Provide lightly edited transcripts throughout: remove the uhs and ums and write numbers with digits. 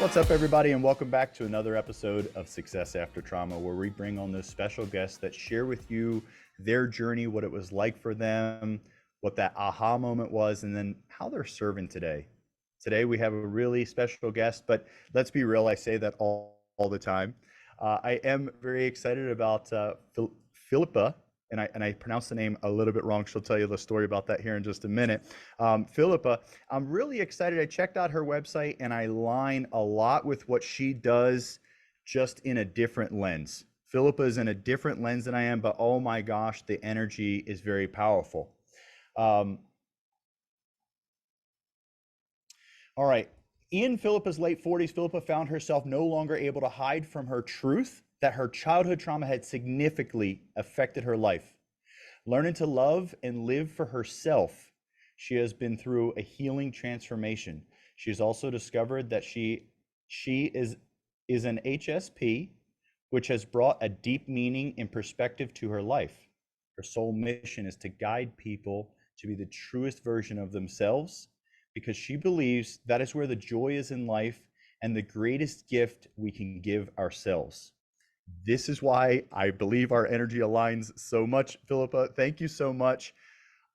What's up, everybody, and welcome back to another episode of Success After Trauma, where we bring on those special guests that share with you their journey, what it was like for them, what that aha moment was, and then how they're serving today. Today, we have a really special guest, but let's be real, I say that all the time. I am very excited about Philippa, and I pronounced the name a little bit wrong. She'll tell you the story about that here in just a minute. Philippa, I'm really excited. I checked out her website and I align a lot with what she does, just in a different lens. Philippa is in a different lens than I am, but oh my gosh, the energy is very powerful. All right. In Philippa's late 40s, Philippa found herself no longer able to hide from her truth that her childhood trauma had significantly affected her life. Learning to love and live for herself, she has been through a healing transformation. She has also discovered that she is an HSP, which has brought a deep meaning and perspective to her life. Her sole mission is to guide people to be the truest version of themselves, because she believes that is where the joy is in life and the greatest gift we can give ourselves. This is why I believe our energy aligns so much. Philippa, thank you so much.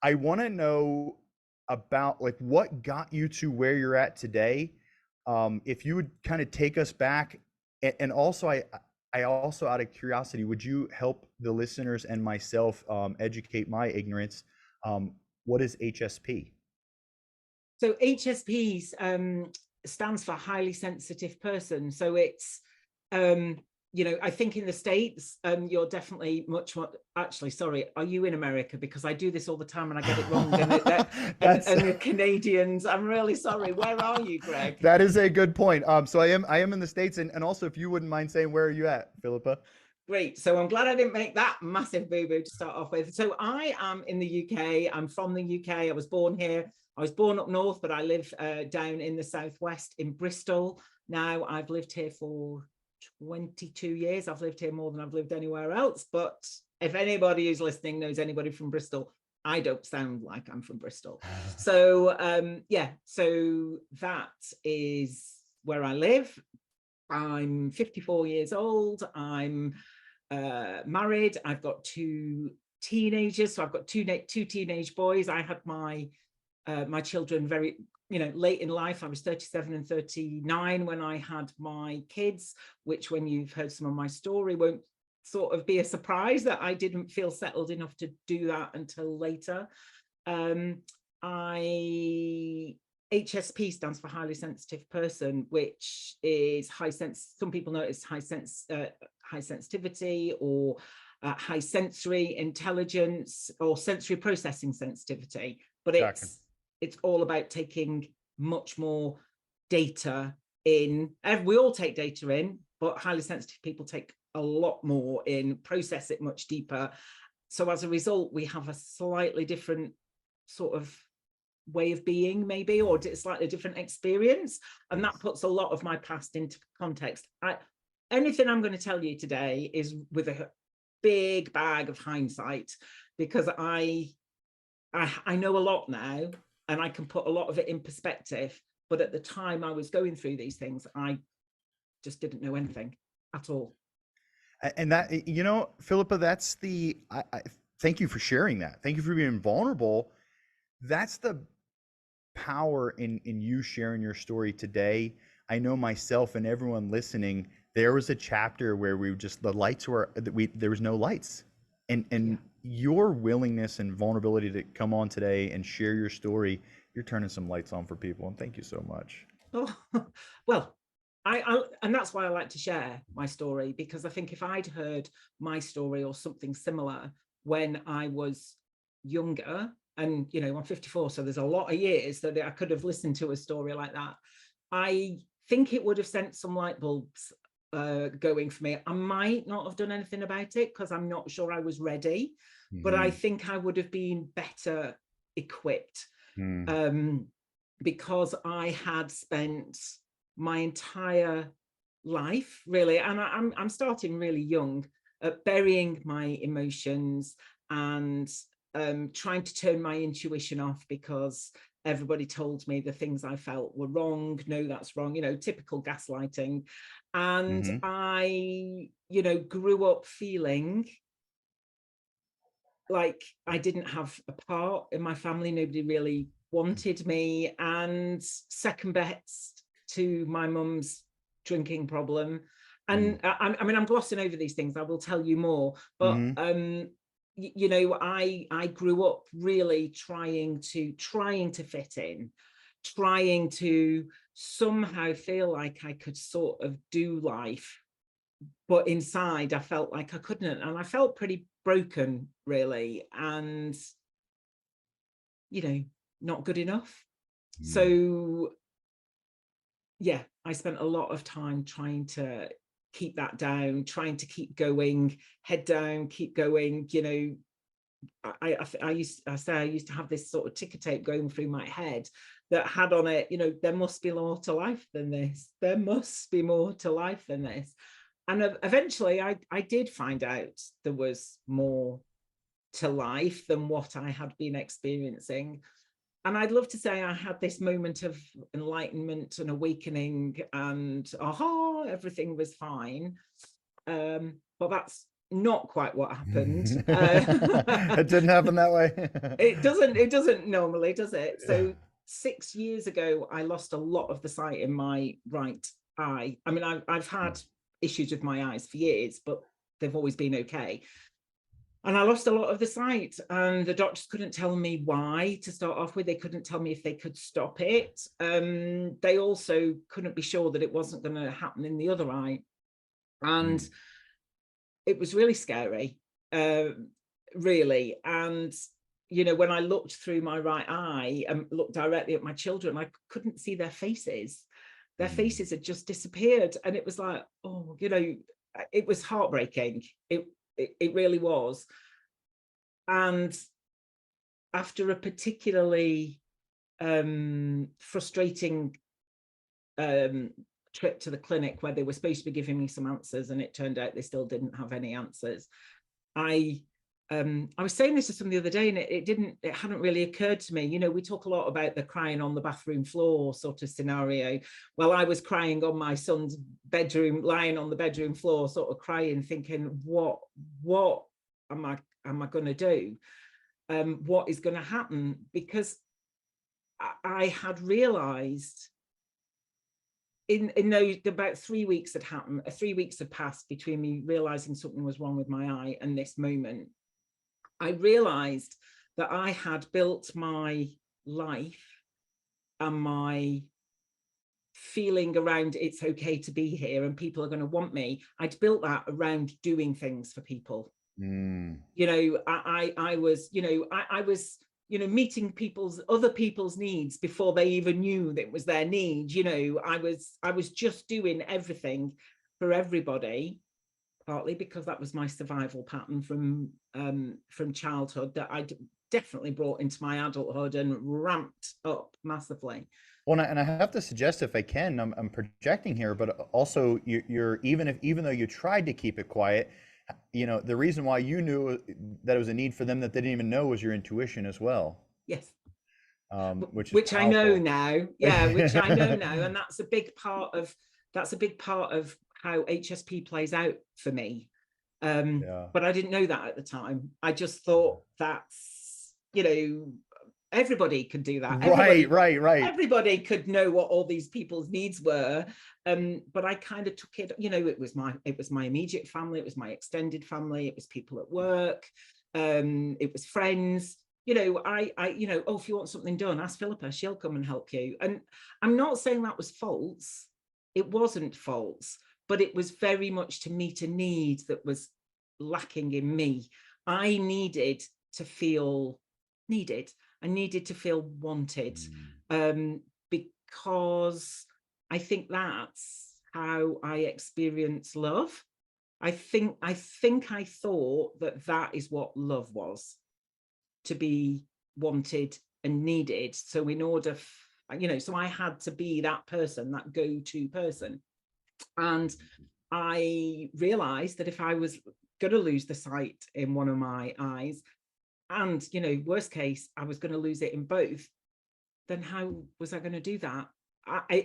I want to know about what got you to where you're at today. If you would kind of take us back, and also I also, out of curiosity, would you help the listeners and myself educate my ignorance? What is HSP? So HSP stands for highly sensitive person. So it's, I think in the States, you're definitely much more, actually, sorry, are you in America? Because I do this all the time and I get it wrong. And the Canadians, I'm really sorry. Where are you, Greg? That is a good point. So I am in the States. And also, if you wouldn't mind saying, where are you at, Philippa? Great. So I'm glad I didn't make that massive boo-boo to start off with. So I am in the UK. I'm from the UK. I was born here. I was born up north, but I live down in the southwest in Bristol. Now I've lived here for 22 years. I've lived here more than I've lived anywhere else. But if anybody who's listening knows anybody from Bristol, I don't sound like I'm from Bristol. So so that is where I live. I'm 54 years old. I'm married. I've got two teenagers. So I've got two teenage boys. I had my children very, late in life. I was 37 and 39 when I had my kids, which, when you've heard some of my story, won't sort of be a surprise that I didn't feel settled enough to do that until later. HSP stands for highly sensitive person, which is some people know it's high sensitivity, or high sensory intelligence, or sensory processing sensitivity. But it's all about taking much more data in. We all take data in, but highly sensitive people take a lot more in, process it much deeper. So as a result, we have a slightly different sort of way of being, maybe, or slightly different experience, and that puts a lot of my past into context. Anything I'm going to tell you today is with a big bag of hindsight, because I know a lot now and I can put a lot of it in perspective, but at the time I was going through these things, I just didn't know anything at all. And that, Philippa, that's I thank you for sharing that. Thank you for being vulnerable. That's the power in you sharing your story today. I know myself and everyone listening, there was a chapter where there was no lights, and your willingness and vulnerability to come on today and share your story, you're turning some lights on for people, and thank you so much. Oh, well, and that's why I like to share my story, because I think if I'd heard my story or something similar when I was younger, and I'm 54, so there's a lot of years that I could have listened to a story like that, I think it would have sent some light bulbs going for me. I might not have done anything about it because I'm not sure I was ready, but I think I would have been better equipped, because I had spent my entire life, really, and I'm starting really young, burying my emotions and trying to turn my intuition off because everybody told me the things I felt were wrong. No, that's wrong, you know, typical gaslighting. And Mm-hmm. I, you know, grew up feeling like I didn't have a part in my family. Nobody really wanted me. And second best to my mum's drinking problem. And I mean, I'm glossing over these things. I will tell you more. But Mm-hmm. you know, I grew up really trying to fit in, trying to somehow feel like I could sort of do life, but inside I felt like I couldn't, and I felt pretty broken, really, and you know, not good enough. So yeah, I spent a lot of time trying to keep that down, trying to keep going, head down, keep going. You know, I used to have this sort of ticker tape going through my head that had on it, you know, there must be more to life than this. There must be more to life than this. And eventually I did find out there was more to life than what I had been experiencing. And I'd love to say I had this moment of enlightenment and awakening and aha, everything was fine. But that's not quite what happened. It didn't happen that way. It doesn't normally, does it? So 6 years ago, I lost a lot of the sight in my right eye. I mean, I've had issues with my eyes for years, but they've always been okay. And I lost a lot of the sight, and the doctors couldn't tell me why to start off with. They couldn't tell me if they could stop it. They also couldn't be sure that it wasn't going to happen in the other eye. And it was really scary, really. And, you know, when I looked through my right eye and looked directly at my children, I couldn't see their faces. Their faces had just disappeared. And it was like, oh, you know, it was heartbreaking. It really was. And after a particularly frustrating trip to the clinic where they were supposed to be giving me some answers, and it turned out they still didn't have any answers, I was saying this to someone the other day, and it hadn't really occurred to me. You know, we talk a lot about the crying on the bathroom floor sort of scenario. Well, I was crying on my son's bedroom, lying on the bedroom floor, sort of crying, thinking, what am I going to do? What is going to happen? Because I had realized in those about 3 weeks had happened, 3 weeks had passed between me realizing something was wrong with my eye and this moment. I realized that I had built my life and my feeling around it's okay to be here and people are going to want me. I'd built that around doing things for people. You know, I was, you know, I was, you know, meeting other people's needs before they even knew that it was their need. You know, I was just doing everything for everybody, partly because that was my survival pattern from childhood that I definitely brought into my adulthood and ramped up massively. Well, and I have to suggest, if I can, I'm projecting here, but also you're even though you tried to keep it quiet, you know, the reason why you knew that it was a need for them that they didn't even know was your intuition as well. Yes. Which is Which I know powerful. now. Yeah, which I know now. And that's a big part of how HSP plays out for me. Yeah. But I didn't know that at the time. I just thought that's, you know, everybody could do that. Right. Everybody could know what all these people's needs were. But I kind of took it, you know, it was my immediate family, it was my extended family, it was people at work, it was friends. You know, you know, oh, if you want something done, ask Philippa, she'll come and help you. And I'm not saying that was false. It wasn't false, but it was very much to meet a need that was lacking in me. I needed to feel needed. I needed to feel wanted, because I think that's how I experience love. I think I thought that is what love was, to be wanted and needed. So in order, you know, so I had to be that person, that go-to person. And I realized that if I was going to lose the sight in one of my eyes, and, you know, worst case, I was going to lose it in both, then how was I going to do that?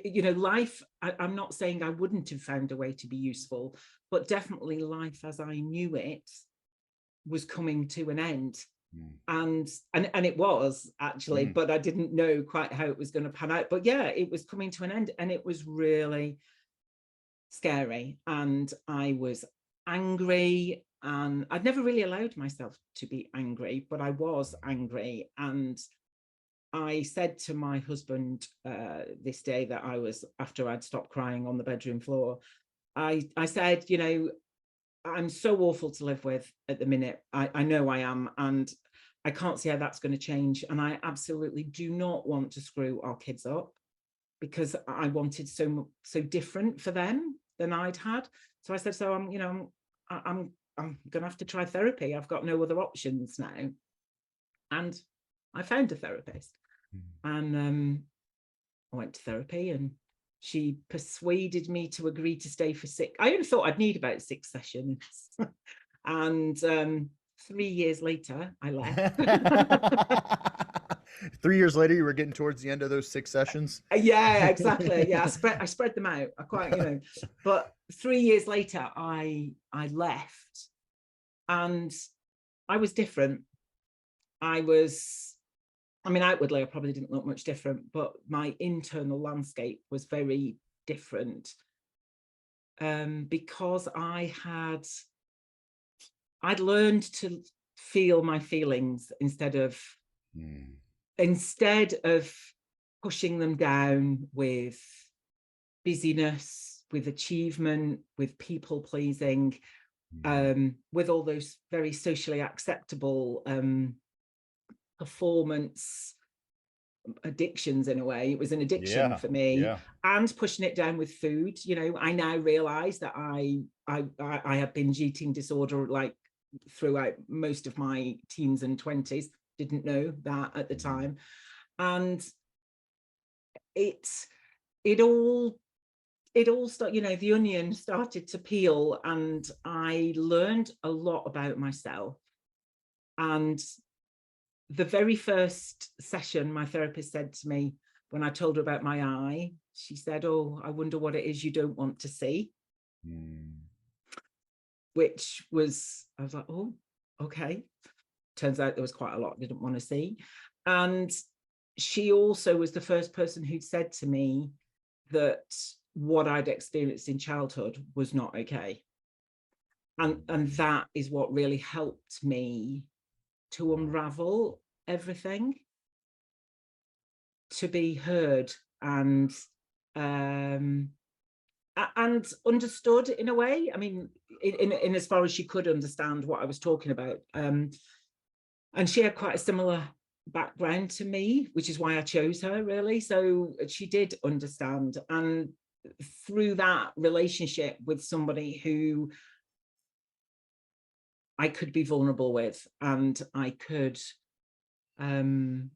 You know, life, I'm not saying I wouldn't have found a way to be useful, but definitely life as I knew it was coming to an end. And it was actually, but I didn't know quite how it was going to pan out. But yeah, it was coming to an end, and it was really scary. And I was angry, and I'd never really allowed myself to be angry, but I was angry. And I said to my husband this day that I was, after I'd stopped crying on the bedroom floor, I said, you know, I'm so awful to live with at the minute. I know I am, and I can't see how that's going to change. And I absolutely do not want to screw our kids up, because I wanted so different for them than I'd had. So I said, so I'm, you know, I'm going to have to try therapy. I've got no other options now. And I found a therapist, and I went to therapy, and she persuaded me to agree to stay for 6. I only thought I'd need about 6 sessions. And 3 years later, I left. 3 years later, you were getting towards the end of those 6 sessions. Yeah, exactly. Yeah, I spread them out. I quite, you know, but 3 years later, I left, and I was different. I mean, outwardly, I probably didn't look much different, but my internal landscape was very different, because I'd learned to feel my feelings instead of pushing them down with busyness, with achievement, with people pleasing, with all those very socially acceptable performance addictions. In a way, it was an addiction for me. And pushing it down with food. You know, I now realize that I have binge eating disorder, like, throughout most of my teens and 20s. Didn't know that at the time. And it all started, you know, the onion started to peel, and I learned a lot about myself. And the very first session, my therapist said to me, when I told her about my eye, she said, "Oh, I wonder what it is you don't want to see." Which was, I was like, oh, okay. Turns out there was quite a lot I didn't want to see. And she also was the first person who'd said to me that what I'd experienced in childhood was not okay. And that is what really helped me to unravel everything, to be heard and understood in a way. I mean, in as far as she could understand what I was talking about. And she had quite a similar background to me, which is why I chose her, really. So she did understand. And through that relationship with somebody who I could be vulnerable with, and I could let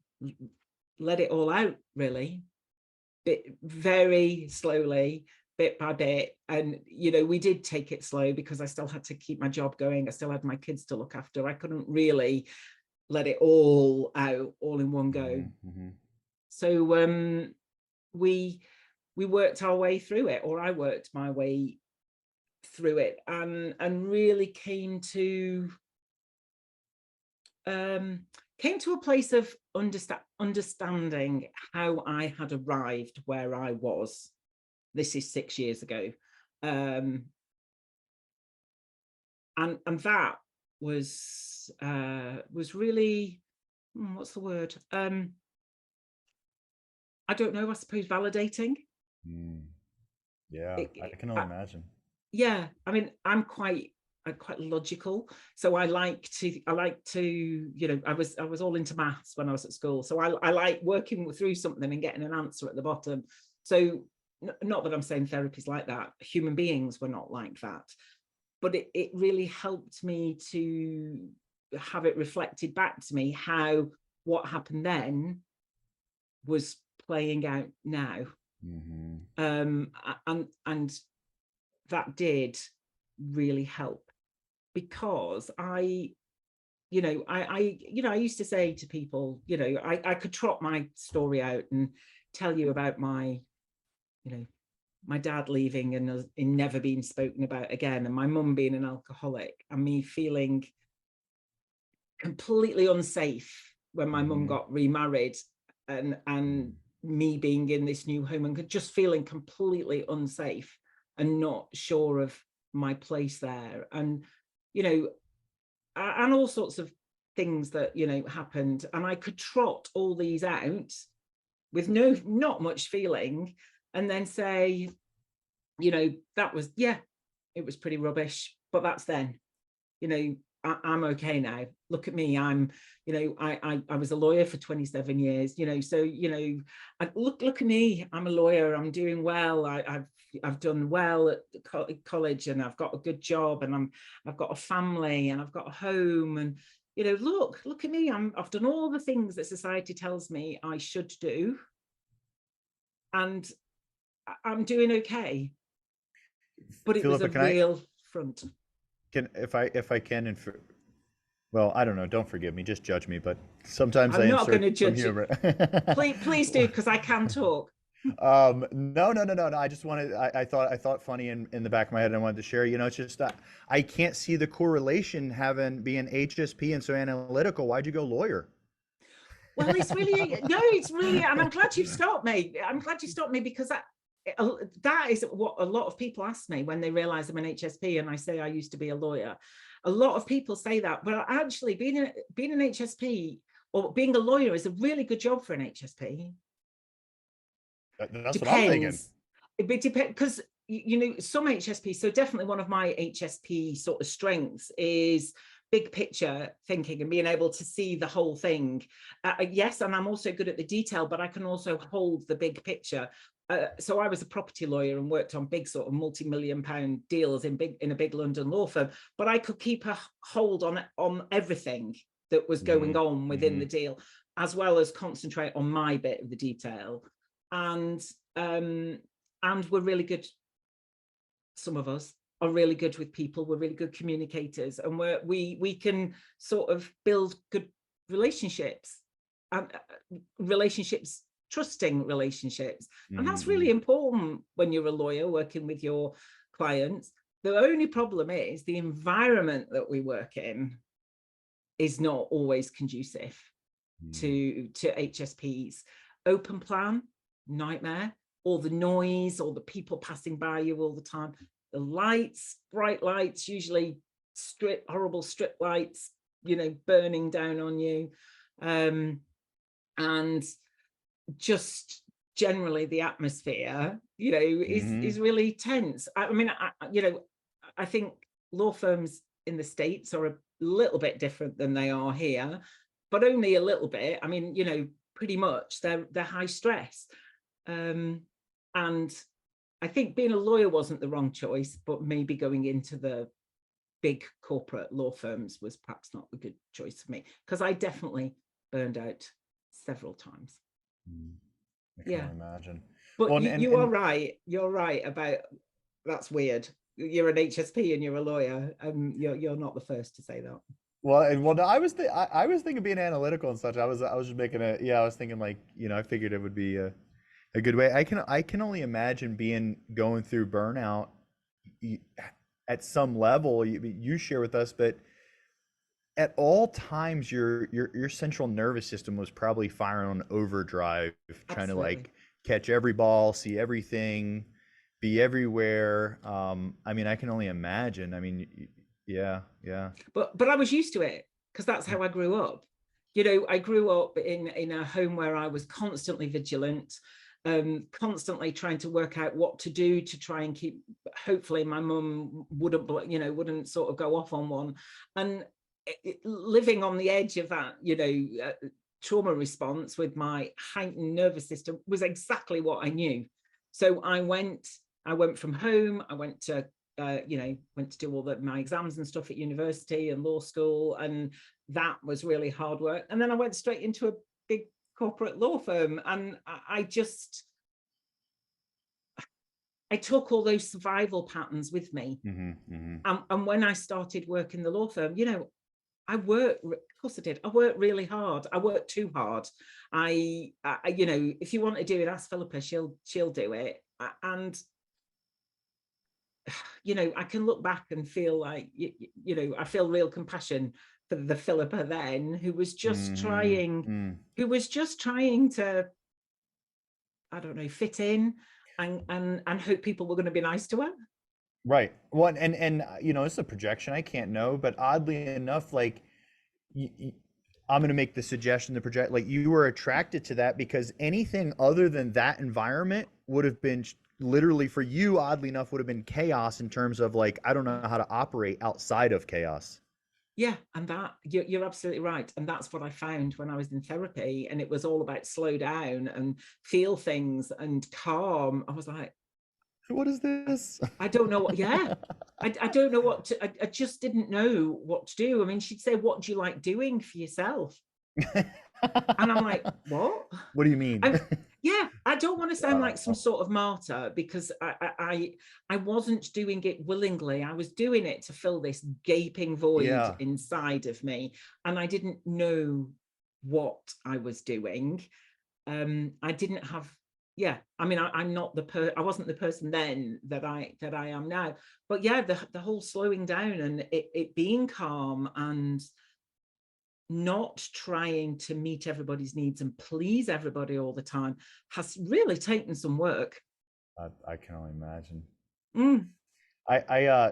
it all out, really, very slowly, bit by bit. And, you know, we did take it slow because I still had to keep my job going. I still had my kids to look after. I couldn't really let it all out all in one go. So we worked our way through it, or I worked my way through it, and really came to a place of understanding how I had arrived where I was. This is 6 years ago. And that was really, what's the word? I don't know, I suppose validating. Yeah, I can only imagine. Yeah, I mean, I'm quite logical, so I like to, you know, I was all into maths when I was at school, so I like working through something and getting an answer at the bottom. So not that I'm saying therapy's like that, human beings were not like that, but it really helped me to have it reflected back to me how what happened then was playing out now. And that did really help, because I you know, I used to say to people, you know, I could trot my story out and tell you about my, you know, my dad leaving and never being spoken about again, and my mum being an alcoholic, and me feeling completely unsafe when my mum got remarried, and me being in this new home and just feeling completely unsafe and not sure of my place there, and you know, and all sorts of things that, you know, happened, and I could trot all these out with not much feeling, and then say, you know, that was, yeah, it was pretty rubbish, but that's then, you know, I'm okay now. Look at me. I'm, you know, I was a lawyer for 27 years, you know, so, you know, look at me. I'm a lawyer. I'm doing well. I've done well at college, and I've got a good job, and I've got a family, and I've got a home, and, you know, look at me. I've done all the things that society tells me I should do, and I'm doing okay. But it was Philippa, a real front. if I can, well, I don't know, don't forgive me, just judge me, but sometimes I I'm not going insert to some judge you. humor. Please do, because I can talk. No. I just wanted, I thought funny in the back of my head, and I wanted to share, you know, it's just, I can't see the correlation being HSP and so analytical. Why'd you go lawyer? Well, it's really, no, it's really, and I'm glad you've stopped me. I'm glad you stopped me, because that is what a lot of people ask me when they realize I'm an HSP and I say I used to be a lawyer. A lot of people say that, but actually being an HSP or being a lawyer is a really good job for an HSP. That's what I'm thinking. Depends. It depends, because you know, some HSP, so definitely one of my HSP sort of strengths is big picture thinking and being able to see the whole thing. Yes, and I'm also good at the detail, but I can also hold the big picture. So I was a property lawyer and worked on big sort of multi-million-pound deals in a big London law firm, but I could keep a hold on everything that was going on within the deal, as well as concentrate on my bit of the detail. And we're really good. Some of us are really good with people. We're really good communicators, and we can sort of build good relationships, and relationships, trusting relationships, and that's really important when you're a lawyer working with your clients. The only problem is the environment that we work in is not always conducive to HSPs. Open plan, nightmare. All the noise, all the people passing by you all the time, the lights, bright lights, usually horrible strip lights, you know, burning down on you, and just generally the atmosphere, you know, is really tense. I mean, you know, I think law firms in the States are a little bit different than they are here, but only a little bit. I mean, you know, pretty much they're high stress. And I think being a lawyer wasn't the wrong choice, but maybe going into the big corporate law firms was perhaps not a good choice for me, because I definitely burned out several times. I can only imagine. But Well, you are right. You're right about, that's weird. You're an HSP and you're a lawyer. You're not the first to say that. Well, no, I was thinking being analytical and such. I was just making I was thinking, like, you know, I figured it would be a good way. I can only imagine going through burnout at some level. You share with us, but at all times your central nervous system was probably firing on overdrive, trying to, like, catch every ball, see everything, be everywhere. I mean, I can only imagine. I mean, yeah. But I was used to it, because that's how I grew up. You know, I grew up in a home where I was constantly vigilant, constantly trying to work out what to do to try and keep, hopefully my mum wouldn't sort of go off on one, and living on the edge of that, you know, trauma response with my heightened nervous system was exactly what I knew. So I went from home, I went to went to do all my exams and stuff at university and law school, and that was really hard work. And then I went straight into a big corporate law firm, and I took all those survival patterns with me. And when I started work in the law firm, you know, of course I did. I worked really hard. I worked too hard. I you know, if you want to do it, ask Philippa, she'll do it. And you know, I can look back and feel like, you know, I feel real compassion for the Philippa then, who was just who was just trying to, I don't know, fit in and hope people were going to be nice to her. Right. Well, and you know, it's a projection. I can't know, but oddly enough, like I'm going to make the suggestion to project, like you were attracted to that because anything other than that environment would have been literally for you, oddly enough, would have been chaos in terms of like, I don't know how to operate outside of chaos. Yeah, and that you're absolutely right. And that's what I found when I was in therapy. And it was all about slow down and feel things and calm. I was like, What is this? I don't know what, yeah. I don't know what to, I just didn't know what to do. I mean, she'd say, what do you like doing for yourself? And I'm like, what? What do you mean? Yeah, I don't want to sound like some sort of martyr, because I wasn't doing it willingly. I was doing it to fill this gaping void inside of me, and I didn't know what I was doing. I didn't have, yeah, I mean, I'm not I wasn't the person then that I am now. But yeah, the whole slowing down and it being calm and not trying to meet everybody's needs and please everybody all the time has really taken some work. I can only imagine. Mm.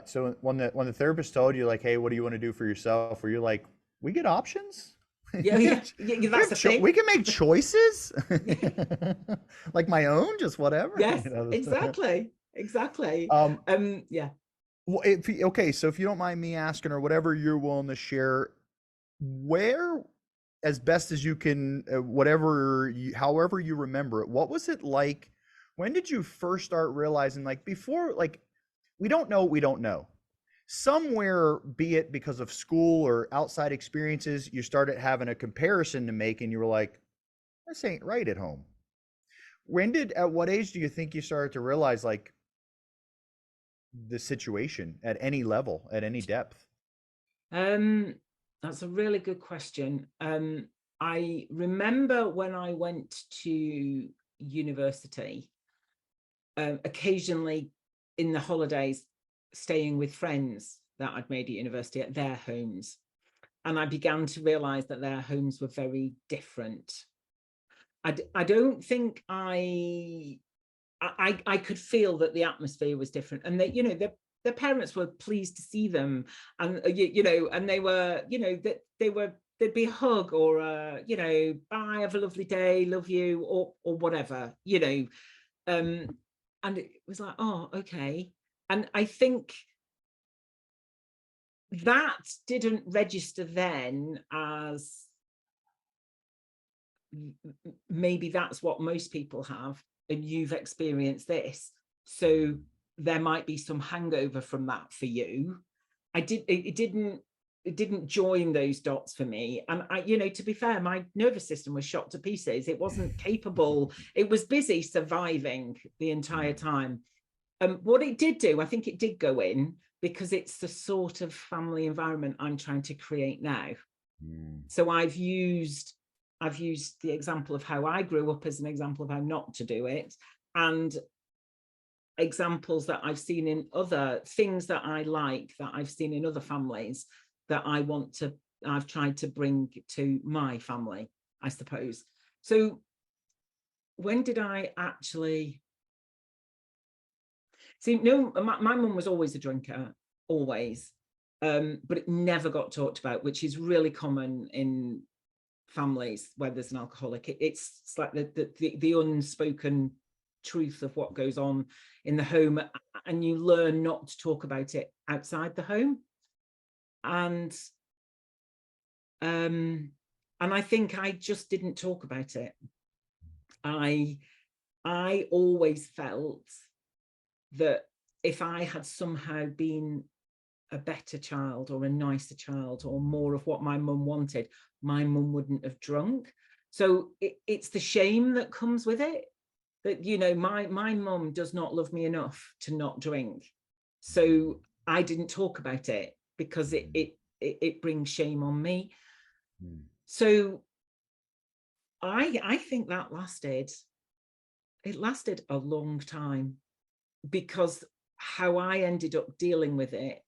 So when the therapist told you like, hey, what do you want to do for yourself? Were you like, we get options? Yeah, that's the thing. We can make choices, like my own, just whatever. Yes, you know? exactly. Yeah. Well, okay, so if you don't mind me asking, or whatever you're willing to share, where, as best as you can, however you remember it, what was it like? When did you first start realizing, like, before, like, we don't know what we don't know. Somewhere, be it because of school or outside experiences, you started having a comparison to make, and you were like, this ain't right at home. At what age do you think you started to realize, like, the situation at any level, at any depth? That's a really good question. I remember when I went to university, occasionally in the holidays, staying with friends that I'd made at university at their homes. And I began to realize that their homes were very different. I don't think I could feel that the atmosphere was different, and that, you know, their parents were pleased to see them, and you know, and they were, you know, that there'd be a hug or you know, bye, have a lovely day, love you, or whatever, you know. And it was like, oh, okay. And I think that didn't register then as maybe that's what most people have, and you've experienced this, so there might be some hangover from that for you. It didn't join those dots for me. And I, you know, to be fair, my nervous system was shot to pieces. It wasn't capable. It was busy surviving the entire time. What it did do, I think it did go in, because it's the sort of family environment I'm trying to create now. So I've used the example of how I grew up as an example of how not to do it, and examples that I've seen in other things that I like, that I've seen in other families, that I've tried to bring to my family, I suppose. So when did I actually see? No, my mum was always a drinker, always. But it never got talked about, which is really common in families where there's an alcoholic. It's like the unspoken truth of what goes on in the home, and you learn not to talk about it outside the home. And I think I just didn't talk about it. I always felt that if I had somehow been a better child or a nicer child or more of what my mum wanted, my mum wouldn't have drunk. So it's the shame that comes with it, that, you know, my mum does not love me enough to not drink. So I didn't talk about it because it it brings shame on me. Mm. So I think that lasted a long time, because how I ended up dealing with it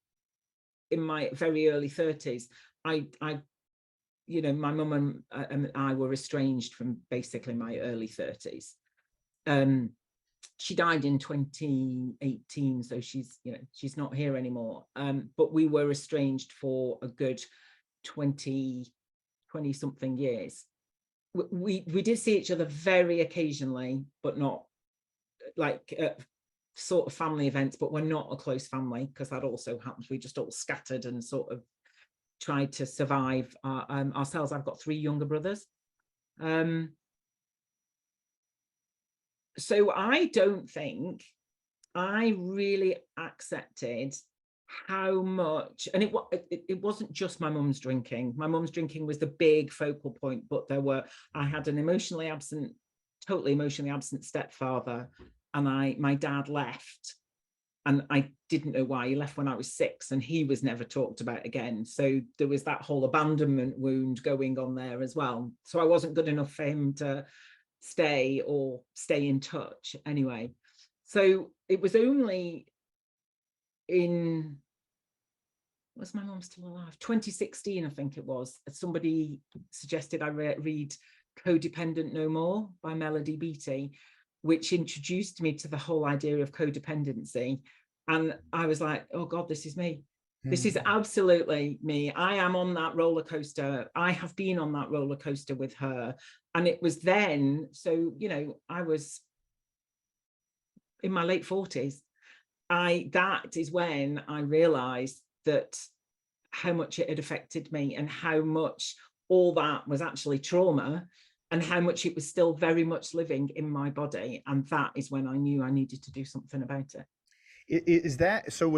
in my very early 30s, I you know, my mum and I were estranged from basically my early 30s. She died in 2018, so she's, you know, she's not here anymore. But we were estranged for a good 20 something years. We did see each other very occasionally, but not like sort of family events, but we're not a close family, because that also happens. We just all scattered and sort of tried to survive ourselves. I've got 3 younger brothers. So I don't think I really accepted how much, and it wasn't just my mum's drinking. My mum's drinking was the big focal point, but I had an totally emotionally absent stepfather, and my dad left, and I didn't know why. He left when I was 6, and he was never talked about again. So there was that whole abandonment wound going on there as well. So I wasn't good enough for him to stay in touch anyway. So it was only was my mum still alive? 2016, I think it was. Somebody suggested I read Codependent No More by Melody Beattie, which introduced me to the whole idea of codependency. And I was like, oh God, this is me. This is absolutely me. I am on that roller coaster. I have been on that roller coaster with her. And it was then, so, you know, I was in my late 40s. That is when I realized that how much it had affected me, and how much all that was actually trauma, and how much it was still very much living in my body. And that is when I knew I needed to do something about it. Is that so?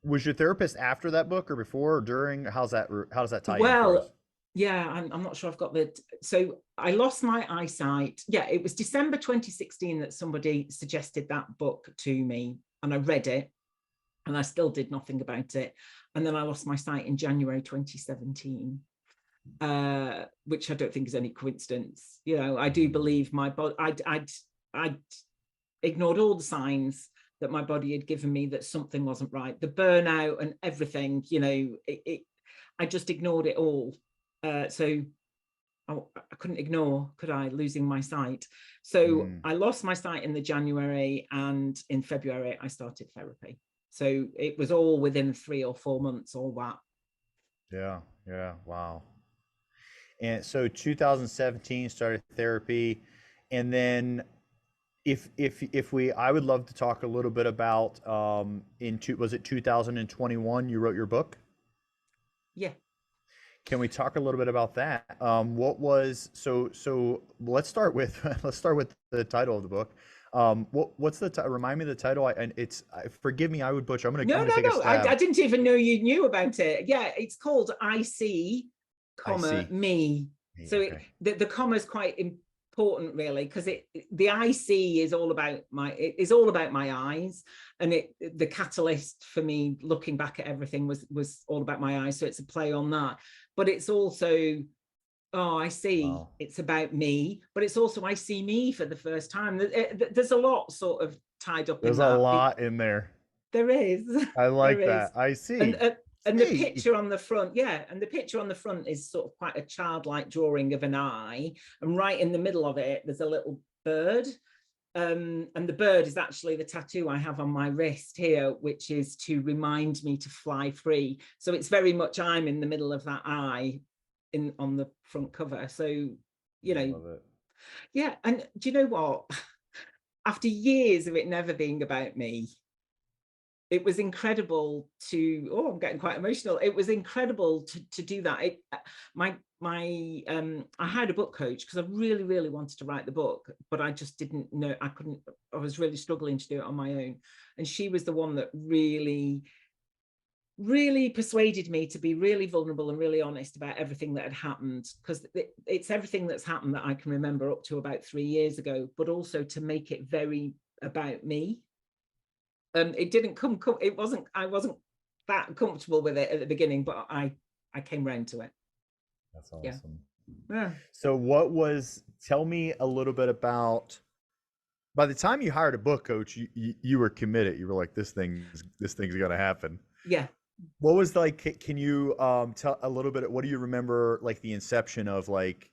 Was your therapist after that book, or before, or during? How does that tie in for us? Well, yeah, I'm not sure I've got so I lost my eyesight. Yeah, it was December 2016 that somebody suggested that book to me, and I read it, and I still did nothing about it. And then I lost my sight in January 2017, which I don't think is any coincidence. You know, I do believe my body, I'd ignored all the signs that my body had given me that something wasn't right. The burnout and everything, you know, I just ignored it all. So I couldn't ignore, could I, losing my sight? So I lost my sight in the January, and in February I started therapy. So it was all within 3 or 4 months, all that. Yeah, wow. And so 2017 started therapy, and then I would love to talk a little bit about was it 2021 you wrote your book? Yeah. Can we talk a little bit about that? What was so let's start with the title of the book. What's remind me of the title? Forgive me, I would butcher. I'm gonna take a stab. I didn't even know you knew about it. Yeah, it's called I See, me. So Okay. the comma is quite important, really, because the I see is all about my eyes, and the catalyst for me looking back at everything was all about my eyes. So it's a play on that, but it's also, oh, I see. Wow. It's about me, but it's also I see me for the first time. There's a lot sort of tied up. There's in that. A lot in there. There is. I like there that. is. I see. And the picture on the front, and the picture on the front is sort of quite a childlike drawing of an eye, and right in the middle of it there's a little bird, and the bird is actually the tattoo I have on my wrist here, which is to remind me to fly free. So it's very much I'm in the middle of that eye on the front cover. So, you know, love it. Yeah. And do you know what? After years of it never being about me, it was incredible I'm getting quite emotional. It was incredible to do that. I hired a book coach because I really, really wanted to write the book, but I just didn't know, I was really struggling to do it on my own. And she was the one that really, really persuaded me to be really vulnerable and really honest about everything that had happened, because it's everything that's happened that I can remember up to about 3 years ago, but also to make it very about me. It didn't I wasn't that comfortable with it at the beginning, but I came round to it. That's Yeah. awesome. Yeah. So tell me a little bit about, by the time you hired a book coach, you were committed. You were like, this thing's going to happen. Yeah. What was like, can you tell a little bit, what do you remember, like the inception of like,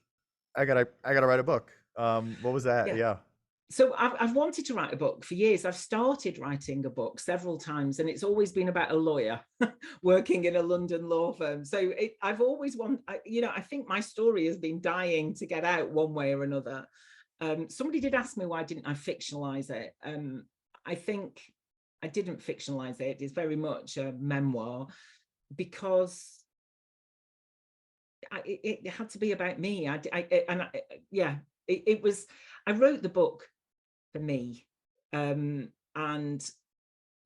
I gotta write a book. What was that? Yeah. So I've wanted to write a book for years. I've started writing a book several times, and it's always been about a lawyer working in a London law firm. So I've always wanted, I think my story has been dying to get out one way or another. Somebody did ask me why didn't I fictionalize it. I think I didn't fictionalize it. It's very much a memoir because it had to be about me. It was, I wrote the book for me, and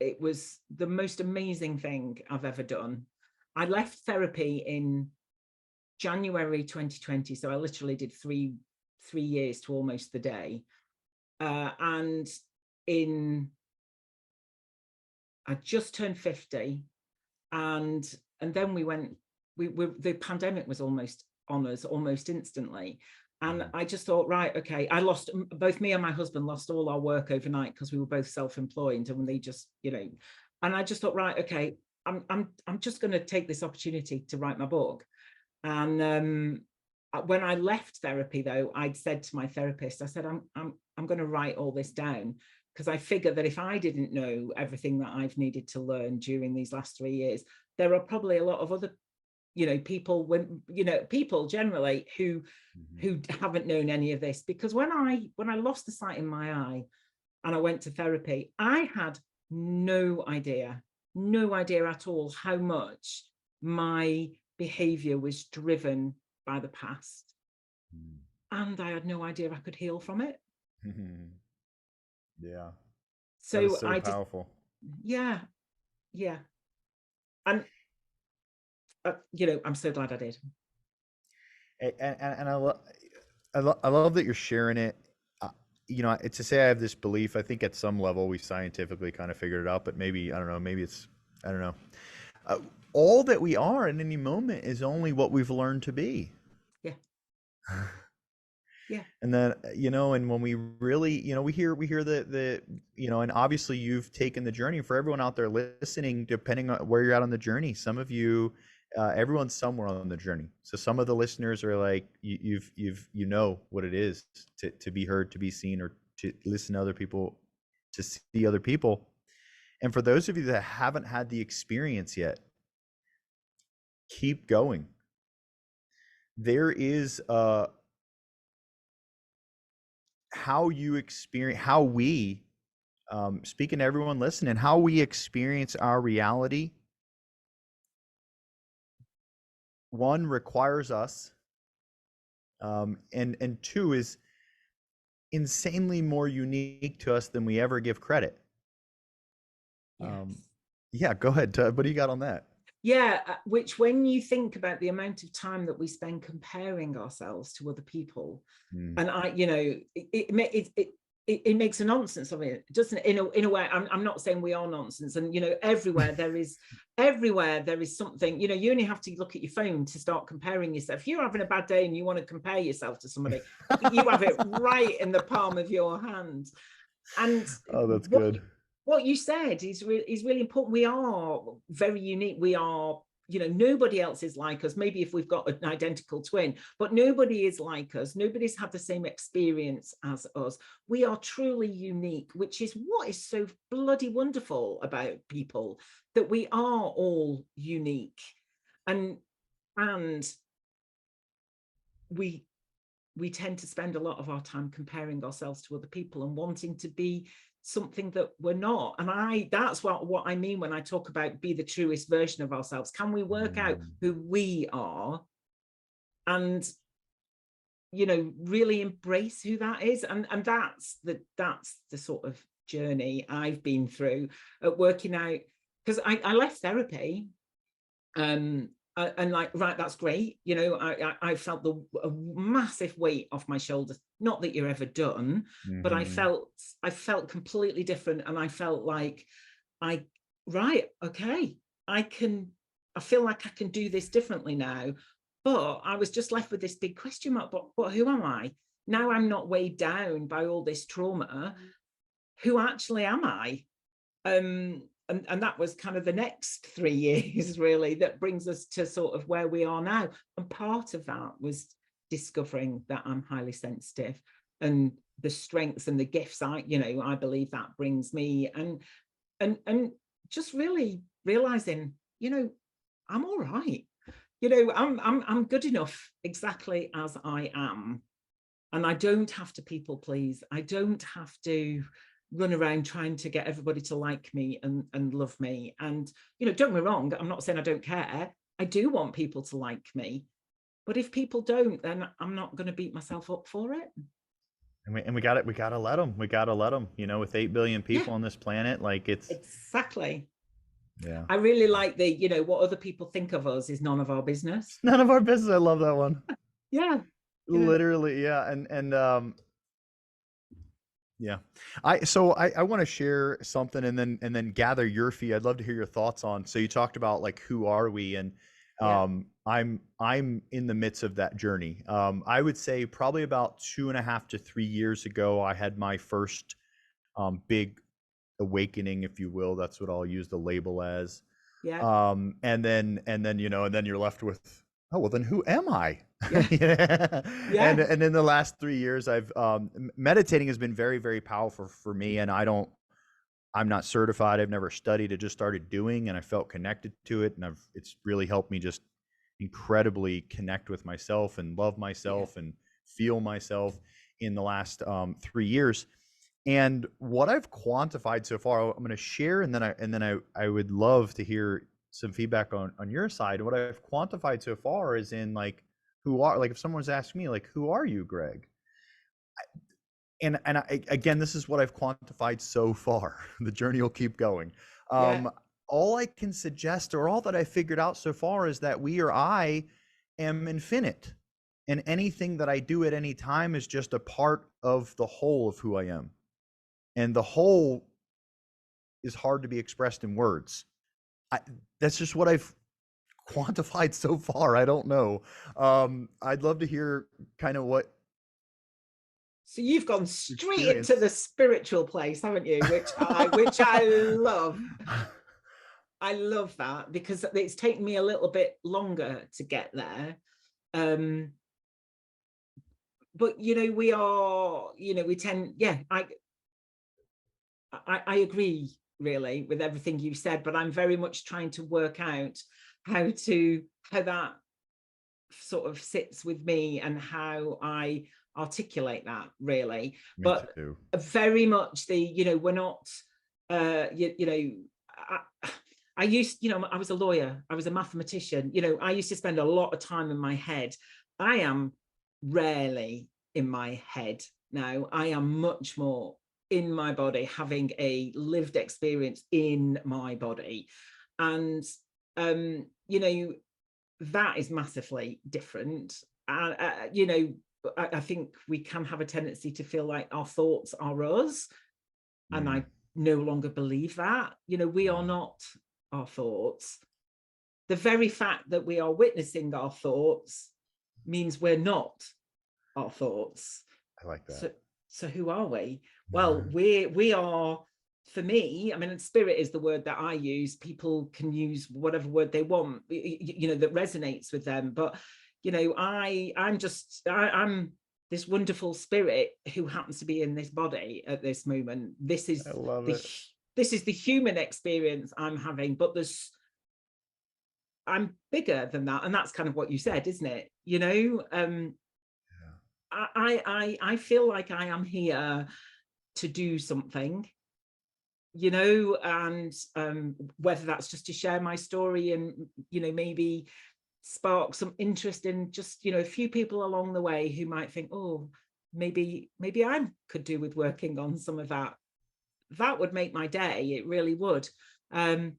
it was the most amazing thing I've ever done. I left therapy in January 2020, so I literally did three years to almost the day, and I just turned 50, and then the pandemic was almost on us almost instantly. And I just thought, right, okay, both me and my husband lost all our work overnight because we were both self-employed, and they just, and I just thought, right, okay, I'm just going to take this opportunity to write my book. And when I left therapy, though, I'd said to my therapist, I said, I'm going to write all this down, because I figured that if I didn't know everything that I've needed to learn during these last 3 years, there are probably a lot of other people generally who haven't known any of this. Because when I lost the sight in my eye and I went to therapy, I had no idea at all how much my behavior was driven by the past, and I had no idea I could heal from it. Yeah, so that is so I powerful. Yeah, and I'm so glad I did. And I love that you're sharing it. It's to say I have this belief. I think at some level we scientifically kind of figured it out, but maybe, I don't know, I don't know. All that we are in any moment is only what we've learned to be. Yeah. Yeah. And then, and when we really, we hear the, and obviously you've taken the journey. For everyone out there listening, depending on where you're at on the journey, some of you, everyone's somewhere on the journey. So some of the listeners are like, you know what it is to be heard, to be seen, or to listen to other people, to see other people. And for those of you that haven't had the experience yet, keep going. There is how we, speaking to everyone listening, how we experience our reality, one, requires us, and two, is insanely more unique to us than we ever give credit. Yes. Yeah, go ahead. What do you got on that? Yeah, which, when you think about the amount of time that we spend comparing ourselves to other people, and it makes a nonsense of it, doesn't it? In a way, I'm not saying we are nonsense, and everywhere there is something. You only have to look at your phone to start comparing yourself. If you're having a bad day and you want to compare yourself to somebody, you have it right in the palm of your hand. And oh, that's good. What you said is really important. We are very unique. We are, nobody else is like us. Maybe if we've got an identical twin, but nobody is like us. Nobody's had the same experience as us. We are truly unique, which is what is so bloody wonderful about people, that we are all unique. And we tend to spend a lot of our time comparing ourselves to other people and wanting to be something that we're not. And that's what I mean when I talk about be the truest version of ourselves. Can we work out who we are and really embrace who that is? And that's the sort of journey I've been through at working out, because I left therapy, and like, right, that's great. I felt a massive weight off my shoulders. Not that you're ever done, but I felt completely different. And I felt like, right, okay, I feel like I can do this differently now. But I was just left with this big question mark, but who am I? Now I'm not weighed down by all this trauma. Who actually am I? And that was kind of the next 3 years, really, that brings us to sort of where we are now. And part of that was discovering that I'm highly sensitive, and the strengths and the gifts I believe that brings me, and just really realizing, I'm all right. I'm good enough exactly as I am. And I don't have to people please. I don't have to run around trying to get everybody to like me and love me. And, don't get me wrong, I'm not saying I don't care. I do want people to like me. But if people don't, then I'm not going to beat myself up for it. And we got it. We gotta let them. We gotta let them. With 8 billion Yeah, people on this planet, like it's exactly. yeah. I really like what other people think of us is none of our business. None of our business. I love that one. Yeah. Yeah. Literally, yeah. And yeah. I want to share something and then gather your feed. I'd love to hear your thoughts on. So you talked about like who are we, and Yeah. I'm in the midst of that journey. I would say probably about 2.5 to 3 years ago, I had my first big awakening, if you will. That's what I'll use the label as. Yeah. And then you're left with, oh well, then who am I? Yeah. Yeah. Yeah. And in the last 3 years, I've meditating has been very, very powerful for me. And I'm not certified. I've never studied. I just started doing, and I felt connected to it, and it's really helped me just incredibly connect with myself and love myself and feel myself in the last 3 years. And what I've quantified so far, I'm going to share, and then I would love to hear some feedback on your side. What I've quantified so far is in like if someone's asked me like, who are you, Greg? Again, this is what I've quantified so far. The journey will keep going. Yeah. All I can suggest, or all that I figured out so far, is that I am infinite, and anything that I do at any time is just a part of the whole of who I am. And the whole is hard to be expressed in words. That's just what I've quantified so far. I don't know. I'd love to hear kind of what. So you've gone straight Experience. into the spiritual place, haven't you? Which I love. I love that, because it's taken me a little bit longer to get there. But we are, we tend, I agree really with everything you said, but I'm very much trying to work out how that sort of sits with me and how I articulate that, really. Me But too. very much we're not I used, I was a lawyer, I was a mathematician, I used to spend a lot of time in my head. I am rarely in my head now. I am much more in my body, having a lived experience in my body. And that is massively different. I think we can have a tendency to feel like our thoughts are us. And I no longer believe that. We are not our thoughts. The very fact that we are witnessing our thoughts means we're not our thoughts. I like that. So who are we? Well, we are, for me, I mean, spirit is the word that I use. People can use whatever word they want, that resonates with them. But, I'm this wonderful spirit who happens to be in this body at this moment. This is the human experience I'm having, but I'm bigger than that. And that's kind of what you said, isn't it? I feel like I am here to do something, and whether that's just to share my story and, maybe spark some interest in just, a few people along the way who might think, oh, maybe I could do with working on some of that. That would make my day. It really would. And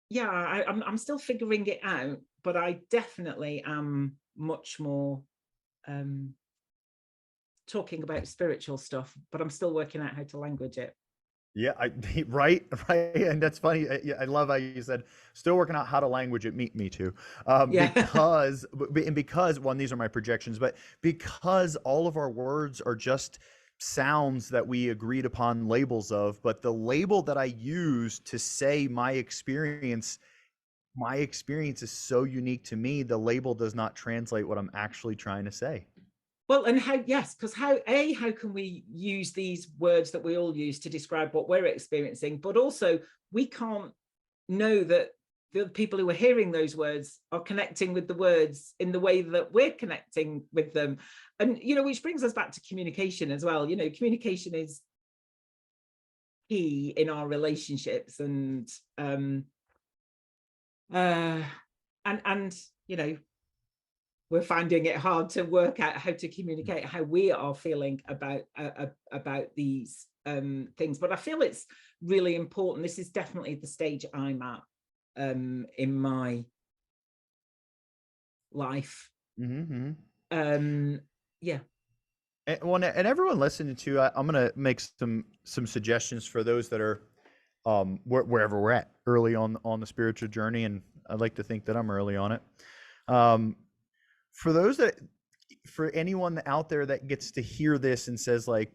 yeah, I'm still figuring it out, but I definitely am much more talking about spiritual stuff, but I'm still working out how to language it. Yeah, right, right, and that's funny. Yeah, I love how you said still working out how to language it. Me too. Yeah. Because one, these are my projections, but because all of our words are just sounds that we agreed upon labels of, but the label that I use to say my experience is so unique to me. The label does not translate what I'm actually trying to say. Well, and how, yes, because how can we use these words that we all use to describe what we're experiencing, but also we can't know that the people who are hearing those words are connecting with the words in the way that we're connecting with them. And, which brings us back to communication as well. Communication is key in our relationships, uh, and, we're finding it hard to work out how to communicate how we are feeling about these things. But I feel it's really important. This is definitely the stage I'm at in my life. Mm-hmm. Yeah. And everyone listening to, I'm gonna make some suggestions for those that are wherever we're at early on the spiritual journey, and I'd like to think that I'm early on it. Um, for those that, for anyone out there that gets to hear this and says like,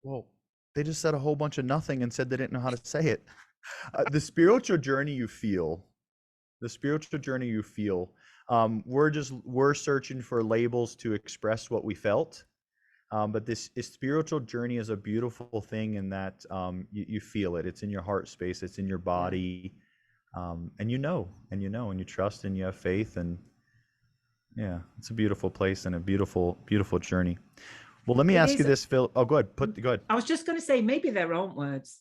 well, they just said a whole bunch of nothing and said they didn't know how to say it. The spiritual journey you feel, the spiritual journey you feel, we're searching for labels to express what we felt. But this spiritual journey is a beautiful thing in that you feel it. It's in your heart space. It's in your Yeah. body, and and you trust and you have faith, and yeah, it's a beautiful place and a beautiful journey. Well, let me It ask you is. this, Phil. Oh, go ahead. Go ahead. I was just going to say, maybe there aren't words.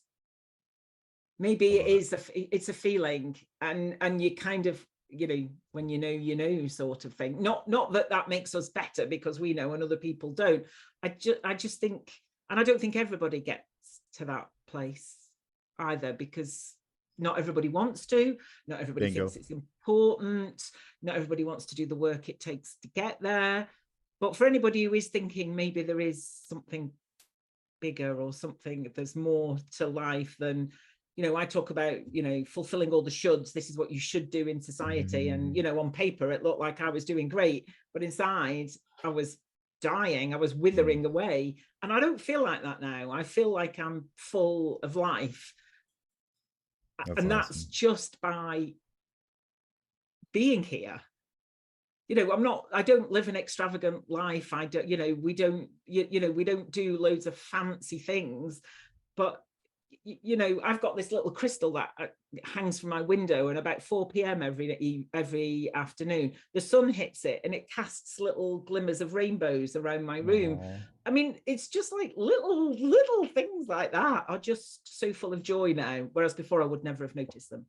I Maybe love it. it's a feeling, and you kind of, when sort of thing. Not that that makes us better because we know and other people don't. I just think, and I don't think everybody gets to that place either, because not everybody wants to, not everybody Bingo. thinks it's important, not everybody wants to do the work it takes to get there. But for anybody who is thinking maybe there is something bigger or something, there's more to life than, I talk about, fulfilling all the shoulds. This is what you should do in society. And, Mm. on paper, it looked like I was doing great, but inside I was dying, I was Mm. withering away. And I don't feel like that now. I feel like I'm full of life. That's And that's awesome. just by being here. I don't live an extravagant life. I don't, we don't do loads of fancy things, but I've got this little crystal that hangs from my window, and about 4 p.m. every afternoon, the sun hits it and it casts little glimmers of rainbows around my room. Aww. I mean, it's just like little things like that are just so full of joy now, whereas before I would never have noticed them.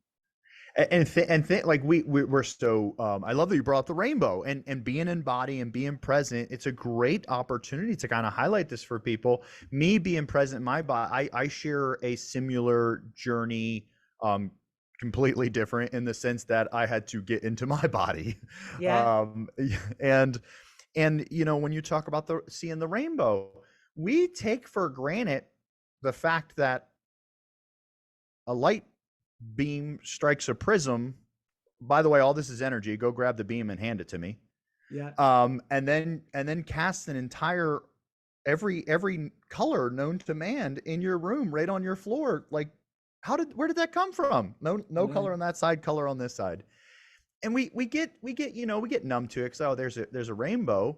Like we're so I love that you brought up the rainbow and being in body and being present. It's a great opportunity to kind of highlight this for people. Me being present in my body, I share a similar journey, completely different in the sense that I had to get into my body. Yeah. um and when you talk about the seeing the rainbow, we take for granted the fact that a light beam strikes a prism. By the way, all this is energy. Go grab the beam and hand it to me. Yeah. And then cast an entire every color known to man in your room, right on your floor. Like, where did that come from? No No. color on that side, color on this side. And we get numb to it. So there's a rainbow,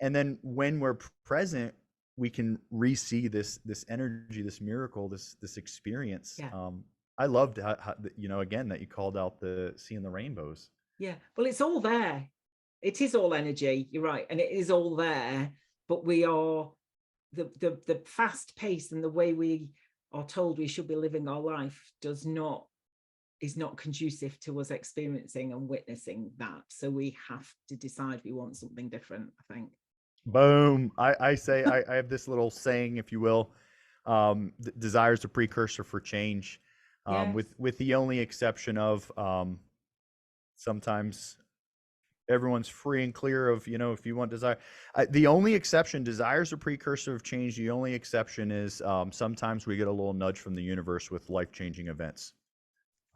and then when we're present, we can re-see this energy, this miracle, this experience. Yeah. I loved how again that you called out the seeing the rainbows. Yeah. Well, it's all there. It is all energy. You're right, and it is all there. But we are the fast pace and the way we are told we should be living our life is not conducive to us experiencing and witnessing that. So we have to decide we want something different, I think. Boom. I say I have this little saying, if you will. Desire is a precursor for change. Yes. With the only exception of sometimes everyone's free and clear of, if you want desire. The only exception, desire is a precursor of change. The only exception is sometimes we get a little nudge from the universe with life-changing events.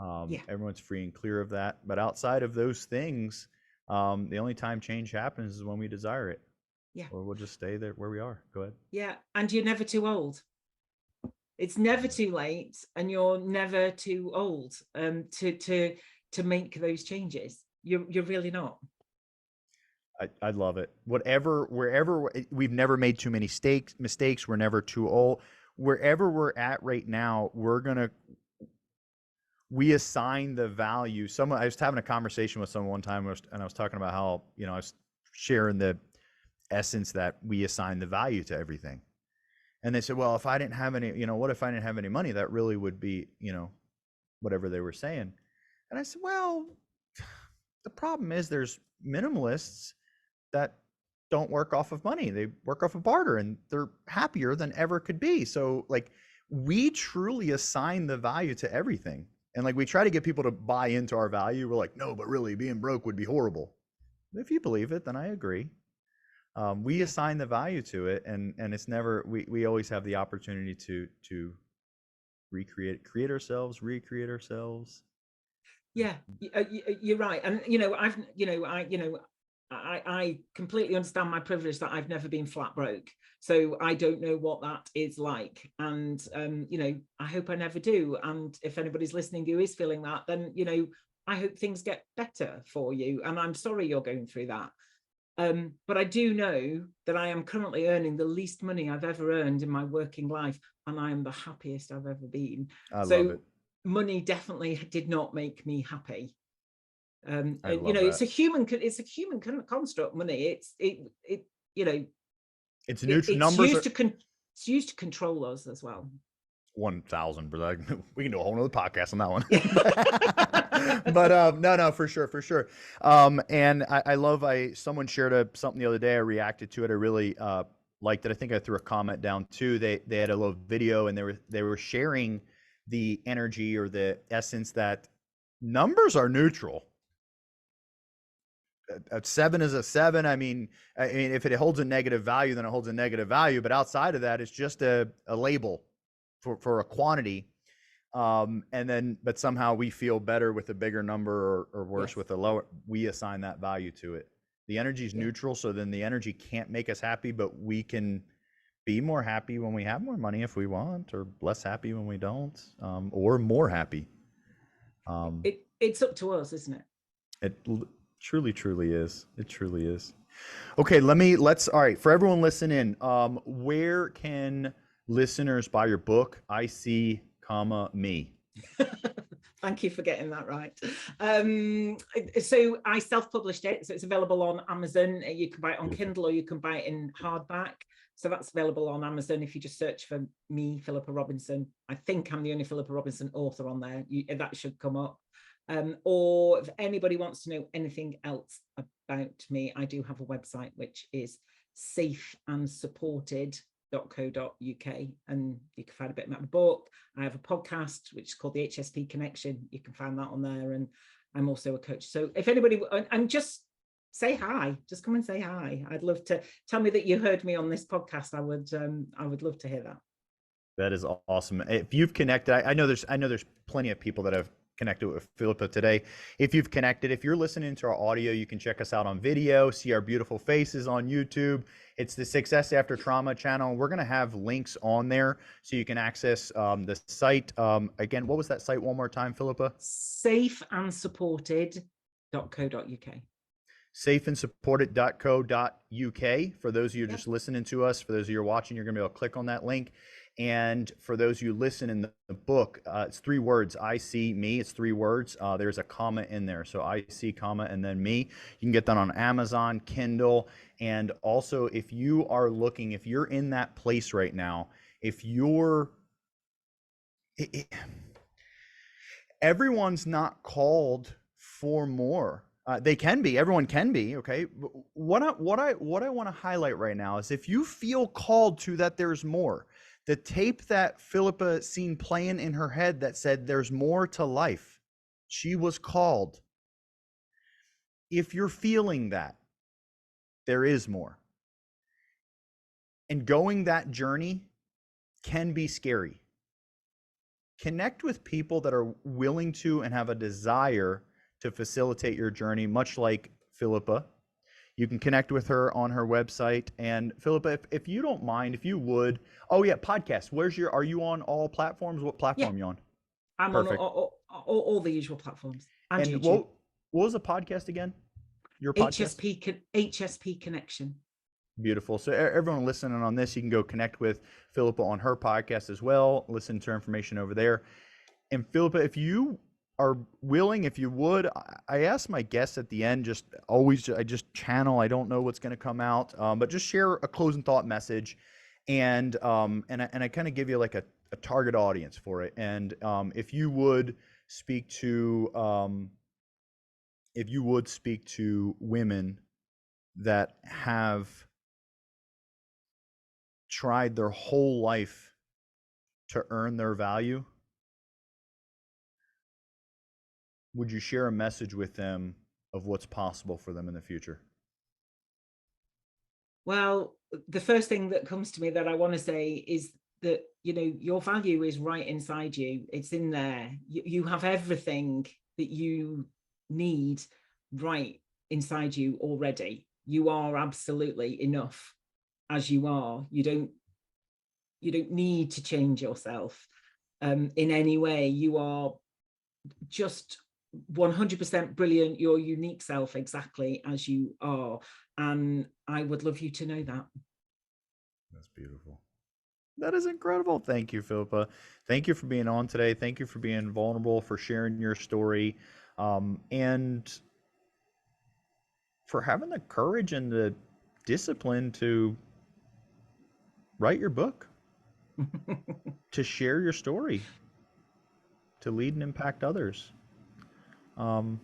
Yeah. Everyone's free and clear of that. But outside of those things, the only time change happens is when we desire it. Yeah. Or we'll just stay there where we are. Go ahead. Yeah. And you're never too old. It's never too late, and you're never too old to make those changes. You're really not. I love it. Wherever we've never made too many mistakes. We're never too old. Wherever we're at right now, we assign the value. I was having a conversation with someone one time, and I was talking about how, I was sharing the essence that we assign the value to everything. And they said, well, if I didn't have any, what if I didn't have any money? That really would be, whatever they were saying. And I said, well, the problem is there's minimalists that don't work off of money. They work off of barter, and they're happier than ever could be. So like, we truly assign the value to everything. And like, we try to get people to buy into our value. We're like, no, but really being broke would be horrible. If you believe it, then I agree. We assign the value to it, and it's never, we always have the opportunity to create ourselves, recreate ourselves. Yeah, you're right. And I completely understand my privilege that I've never been flat broke, so I don't know what that is like. And I hope I never do. And if anybody's listening who is feeling that, then I hope things get better for you. And I'm sorry you're going through that. But I do know that I am currently earning the least money I've ever earned in my working life, and I am the happiest I've ever been. I love it. Money definitely did not make me happy. And that. it's a human construct. Money. It's neutral. Numbers it's used to control us as well. 1,000, but we can do a whole nother podcast on that one. But no, for sure. And I love, someone shared something the other day. I reacted to it. I really liked it. I think I threw a comment down too. They had a little video, and they were sharing the energy or the essence that numbers are neutral. A 7 is a 7. I mean, if it holds a negative value, then it holds a negative value. But outside of that, it's just a label for a quantity. But somehow we feel better with a bigger number, or worse with a lower. We assign that value to it. The energy is neutral, so then the energy can't make us happy, but we can be more happy when we have more money if we want, or less happy when we don't, or more happy. It's up to us, isn't it? It truly is. It truly is. Okay, all right, for everyone listening, where can listeners buy your book, I See, Me? Thank you for getting that right. So I self-published it, so it's available on Amazon. You can buy it on Kindle, or you can buy it in hardback. So that's available on Amazon if you just search for me, Philippa Robinson. I think I'm the only Philippa Robinson author on there. That should come up. Or if anybody wants to know anything else about me, I do have a website, which is safeandsupported.co.uk, and you can find a bit about my book. I have a podcast which is called the HSP Connection. You can find that on there, and I'm also a coach. So if anybody, and just say hi, just come and say hi. I'd love to. Tell me that you heard me on this podcast. I would love to hear that. That is awesome. If you've connected, I know there's plenty of people that have connected with Philippa today. If you've connected, if you're listening to our audio, you can check us out on video, see our beautiful faces on YouTube. It's the Success After Trauma channel. We're going to have links on there so you can access the site. Again, what was that site one more time, Philippa? Safeandsupported.co.uk. Safeandsupported.co.uk. For those of you just listening to us, for those of you watching, you're going to be able to click on that link. And for those of you listen in the book, it's 3 words, I See, Me. It's 3 words. There's a comma in there. So I See, comma, and then me. You can get that on Amazon, Kindle. And also, if you are looking, if you're in that place right now, everyone's not called for more. They can be. Everyone can be. Okay. What I want to highlight right now is, if you feel called to that, there's more. The tape that Philippa seen playing in her head that said there's more to life. She was called. if you're feeling that, there is more. And going that journey can be scary. Connect with people that are willing to and have a desire to facilitate your journey, much like Philippa. You can connect with her on her website. And Philippa, if you don't mind, if you would, oh yeah, podcast. Are you on all platforms? What Yeah, platform are you on? I'm Perfect. on all the usual platforms and And YouTube. what was the podcast again? Your podcast? HSP Connection. Beautiful. So everyone listening on this, you can go connect with Philippa on her podcast as well. Listen to her information over there. And Philippa, if you are willing, if you would, I ask my guests at the end, I just channel. I don't know what's going to come out, but just share a closing thought message, and I kind of give you like a target audience for it. And if you would speak to women that have tried their whole life to earn their value, would you share a message with them of what's possible for them in the future? Well, the first thing that comes to me that I want to say is that, your value is right inside you. It's in there. You have everything that you need right inside you already. You are absolutely enough as you are. You don't need to change yourself in any way. You are just 100% brilliant, your unique self, exactly as you are. And I would love you to know that. That's beautiful. That is incredible. Thank you, Philippa. Thank you for being on today. Thank you for being vulnerable, for sharing your story, and for having the courage and the discipline to write your book, to share your story, to lead and impact others. Do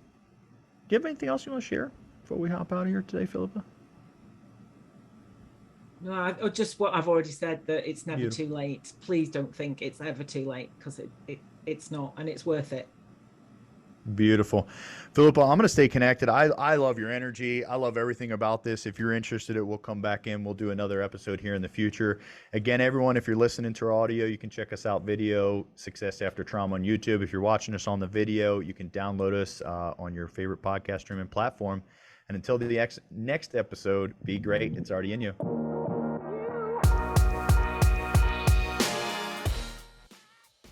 you have anything else you want to share before we hop out of here today, Philippa? No, just what I've already said, that it's never Beautiful. too late. Please don't think it's ever too late, because it's not, and it's worth it. Beautiful. Philippa, I'm going to stay connected. I love your energy. I love everything about this. If you're interested, we'll come back in. We'll do another episode here in the future. Again, everyone, if you're listening to our audio, you can check us out video, Success After Trauma on YouTube. If you're watching us on the video, you can download us on your favorite podcast streaming platform. And until the next episode, be great. It's already in you.